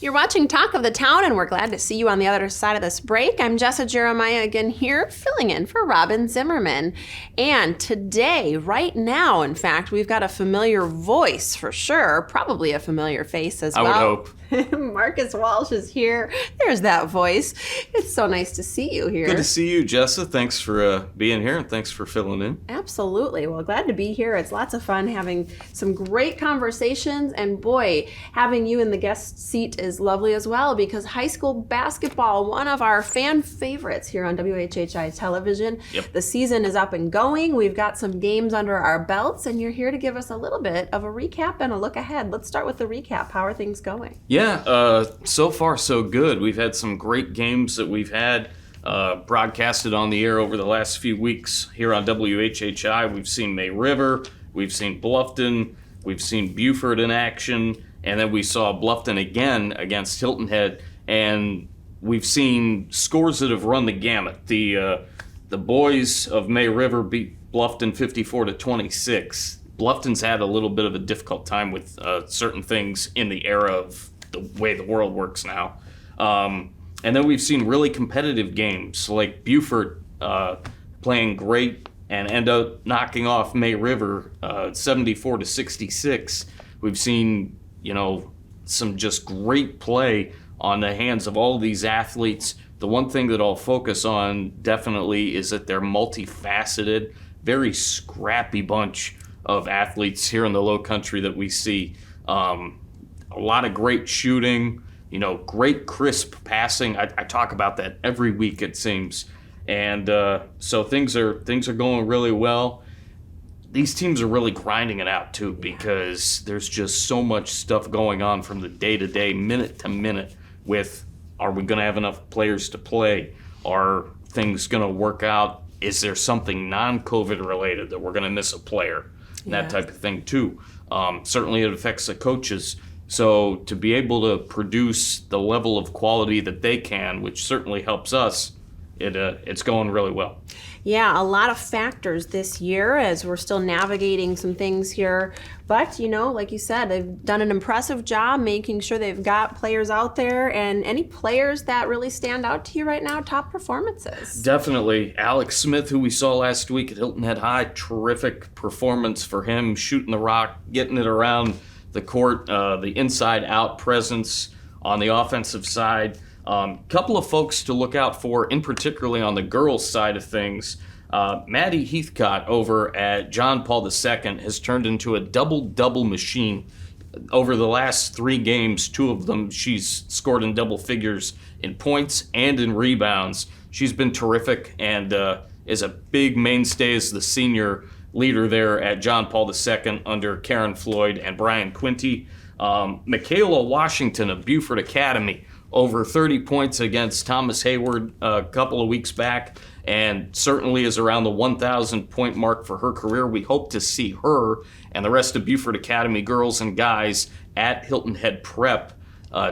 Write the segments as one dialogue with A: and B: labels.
A: You're watching Talk of the Town, and we're glad to see you on the other side of this break. I'm Jessa Jeremiah again here, filling in for Robyn Zimmerman. And today, right now, in fact, we've got a familiar voice for sure, probably a familiar face as well.
B: I would hope.
A: Marcus Walsh is here. There's that voice. It's so nice to see you here.
B: Good to see you, Jessa. Thanks for being here, and thanks for filling in.
A: Absolutely. Well, glad to be here. It's lots of fun having some great conversations, and boy, having you in the guest seat is lovely as well, because high school basketball, one of our fan favorites here on WHHI television.
B: Yep.
A: The season is up and going. We've got some games under our belts, and you're here to give us a little bit of a recap and a look ahead. Let's start with the recap. How are things going?
B: Yeah, so far so good. We've had some great games that we've had broadcasted on the air over the last few weeks here on WHHI. We've seen May River, we've seen Bluffton, we've seen Beaufort in action, and then we saw Bluffton again against Hilton Head, and we've seen scores that have run the gamut. The boys of May River beat Bluffton 54-26. Bluffton's had a little bit of a difficult time with certain things in the era of the way the world works now. And then we've seen really competitive games like Beaufort playing great and end up knocking off May River 74-66. We've seen, some just great play on the hands of all of these athletes. The one thing that I'll focus on definitely is that they're multifaceted, very scrappy bunch of athletes here in the Lowcountry that we see. A lot of great shooting, great crisp passing. I talk about that every week, it seems. And so things are going really well. These teams are really grinding it out too, because there's just so much stuff going on from the day-to-day, minute-to-minute with, are we going to have enough players to play? Are things going to work out? Is there something non-COVID related that we're going to miss a player? And that type of thing too. Certainly it affects the coaches. So to be able to produce the level of quality that they can, which certainly helps us, it's going really well.
A: Yeah, a lot of factors this year as we're still navigating some things here. But, like you said, they've done an impressive job making sure they've got players out there. And any players that really stand out to you right now, top performances? Definitely.
B: Alex Smith, who we saw last week at Hilton Head High, terrific performance for him, shooting the rock, getting it around the court, the inside-out presence on the offensive side. Couple of folks to look out for, in particularly on the girls' side of things. Maddie Heathcott over at John Paul II has turned into a double-double machine. Over the last 3 games, 2 of them, she's scored in double figures in points and in rebounds. She's been terrific and is a big mainstay as the senior leader there at John Paul II under Karen Floyd and Brian Quinty. Michaela Washington of Beaufort Academy, over 30 points against Thomas Hayward a couple of weeks back, and certainly is around the 1,000 point mark for her career. We hope to see her and the rest of Beaufort Academy girls and guys at Hilton Head Prep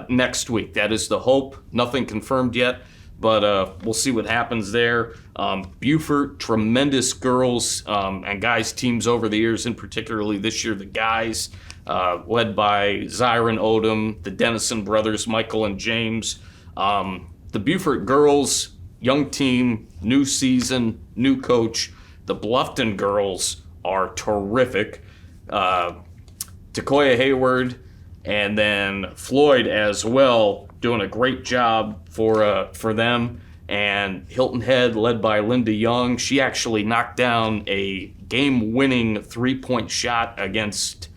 B: next week. That is the hope. Nothing confirmed yet, but we'll see what happens there. Beaufort, tremendous girls and guys teams over the years, and particularly this year, the guys, led by Zyron Odom, the Dennison brothers, Michael and James. The Beaufort girls, young team, new season, new coach. The Bluffton girls are terrific. Takoya Hayward and then Floyd as well, doing a great job for them. And Hilton Head, led by Linda Young, she actually knocked down a game-winning 3-point shot against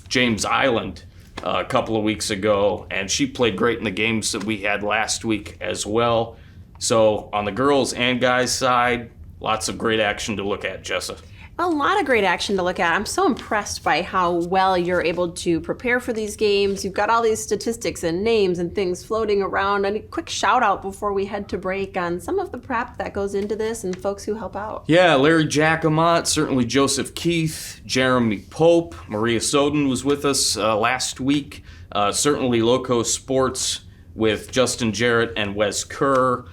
B: James Island a couple of weeks ago, and she played great in the games that we had last week as well. So on the girls and guys side, lots of great action to look at, Jessa.
A: A lot of great action to look at. I'm so impressed by how well you're able to prepare for these games. You've got all these statistics and names and things floating around. And a quick shout out before we head to break on some of the prep that goes into this and folks who help out.
B: Yeah, Larry Jacomont, certainly Joseph Keith, Jeremy Pope, Maria Soden was with us last week. Certainly Loco Sports with Justin Jarrett and Wes Kerr.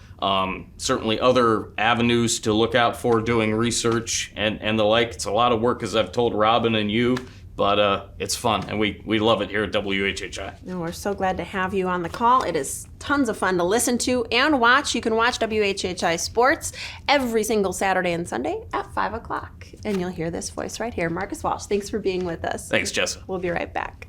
B: Certainly other avenues to look out for doing research and the like. It's a lot of work, as I've told Robyn and you, but it's fun, and we love it here at WHHI.
A: No, we're so glad to have you on the call. It is tons of fun to listen to and watch. You can watch WHHI Sports every single Saturday and Sunday at 5 o'clock. And you'll hear this voice right here. Marcus Walsh, thanks for being with us.
B: Thanks, Jessa.
A: We'll be right back.